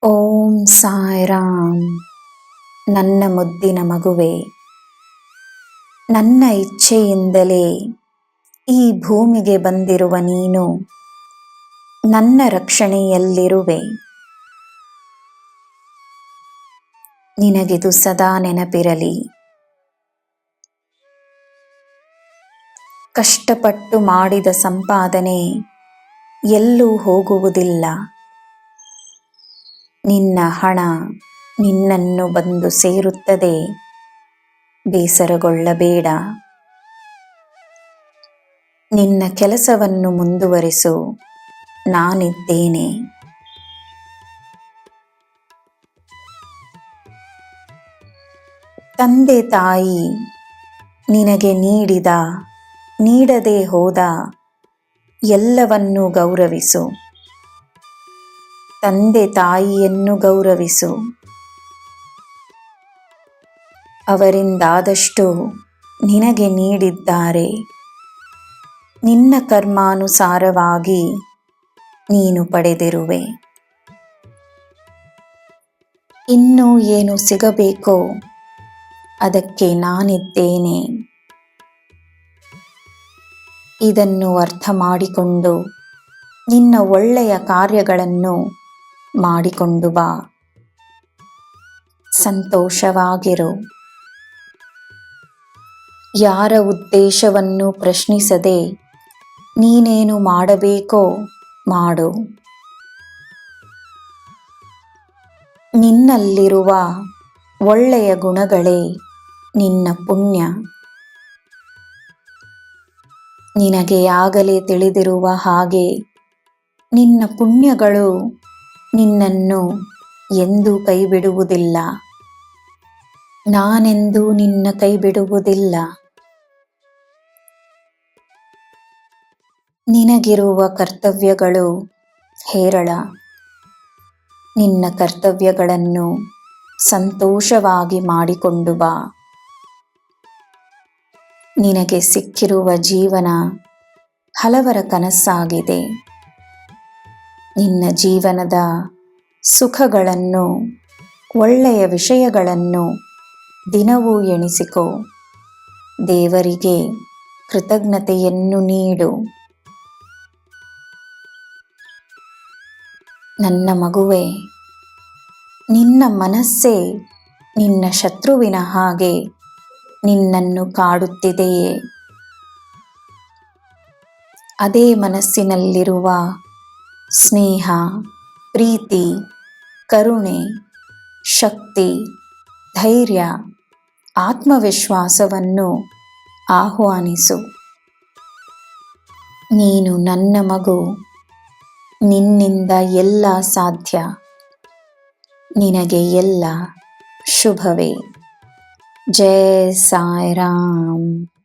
ಓಂ ಸಾಯಿರಾಮ್. ನನ್ನ ಮುದ್ದಿನ ಮಗುವೆ, ನನ್ನ ಇಚ್ಛೆಯಿಂದಲೇ ಈ ಭೂಮಿಗೆ ಬಂದಿರುವ ನೀನು ನನ್ನ ರಕ್ಷಣೆಯಲ್ಲಿರುವೆ. ನಿನಗಿದು ಸದಾ ನೆನಪಿರಲಿ. ಕಷ್ಟಪಟ್ಟು ಮಾಡಿದ ಸಂಪಾದನೆ ಎಲ್ಲೂ ಹೋಗುವುದಿಲ್ಲ. ನಿನ್ನ ಹಣ ನಿನ್ನನ್ನು ಬಂದು ಸೇರುತ್ತದೆ. ಬೇಸರಗೊಳ್ಳಬೇಡ. ನಿನ್ನ ಕೆಲಸವನ್ನು ಮುಂದುವರಿಸು, ನಾನಿದ್ದೇನೆ. ತಂದೆ ತಾಯಿ ನಿನಗೆ ನೀಡಿದ, ನೀಡದೆ ಹೋದ ಎಲ್ಲವನ್ನೂ ಗೌರವಿಸು. ತಂದೆ ತಾಯಿಯನ್ನು ಗೌರವಿಸು. ಅವರಿಂದಾದಷ್ಟು ನಿನಗೆ ನೀಡಿದ್ದಾರೆ. ನಿನ್ನ ಕರ್ಮಾನುಸಾರವಾಗಿ ನೀನು ಪಡೆದಿರುವೆ. ಇನ್ನೂ ಏನು ಸಿಗಬೇಕೋ ಅದಕ್ಕೆ ನಾನಿದ್ದೇನೆ. ಇದನ್ನು ಅರ್ಥ ಮಾಡಿಕೊಂಡು ನಿನ್ನ ಒಳ್ಳೆಯ ಕಾರ್ಯಗಳನ್ನು ಮಾಡಿಕೊಂಡು ಬಾ. ಸಂತೋಷವಾಗಿರು. ಯಾರ ಉದ್ದೇಶವನ್ನು ಪ್ರಶ್ನಿಸದೆ ನೀನೇನು ಮಾಡಬೇಕೋ ಮಾಡು. ನಿನ್ನಲ್ಲಿರುವ ಒಳ್ಳೆಯ ಗುಣಗಳೇ ನಿನ್ನ ಪುಣ್ಯ. ನಿನಗೆ ಆಗಲೇ ತಿಳಿದಿರುವ ಹಾಗೆ ನಿನ್ನ ಪುಣ್ಯಗಳು ನಿನ್ನನ್ನು ಎಂದೂ ಕೈಬಿಡುವುದಿಲ್ಲ. ನಾನೆಂದೂ ನಿನ್ನ ಕೈಬಿಡುವುದಿಲ್ಲ. ನಿನಗಿರುವ ಕರ್ತವ್ಯಗಳು ಹೇರಳ. ನಿನ್ನ ಕರ್ತವ್ಯಗಳನ್ನು ಸಂತೋಷವಾಗಿ ಮಾಡಿಕೊಂಡು ಬಾ. ನಿನಗೆ ಸಿಕ್ಕಿರುವ ಜೀವನ ಹಲವರ ಕನಸಾಗಿದೆ. ನಿನ್ನ ಜೀವನದ ಸುಖಗಳನ್ನು, ಒಳ್ಳೆಯ ವಿಷಯಗಳನ್ನು ದಿನವೂ ಎಣಿಸಿಕೋ. ದೇವರಿಗೆ ಕೃತಜ್ಞತೆಯನ್ನು ನೀಡು. ನನ್ನ ಮಗುವೆ, ನಿನ್ನ ಮನಸ್ಸೇ ನಿನ್ನ ಶತ್ರುವಿನ ಹಾಗೆ ನಿನ್ನನ್ನು ಕಾಡುತ್ತಿದೆಯೇ? ಅದೇ ಮನಸ್ಸಿನಲ್ಲಿರುವ ಸ್ನೇಹ, ಪ್ರೀತಿ, ಕರುಣೆ, ಶಕ್ತಿ, ಧೈರ್ಯ, ಆತ್ಮವಿಶ್ವಾಸವನ್ನು ಆಹ್ವಾನಿಸು. ನೀನು ನನ್ನ ಮಗು. ನಿನ್ನಿಂದ ಎಲ್ಲ ಸಾಧ್ಯ. ನಿನಗೆ ಎಲ್ಲ ಶುಭವೇ. ಜೈ ಸಾಯಿರಾಮ್.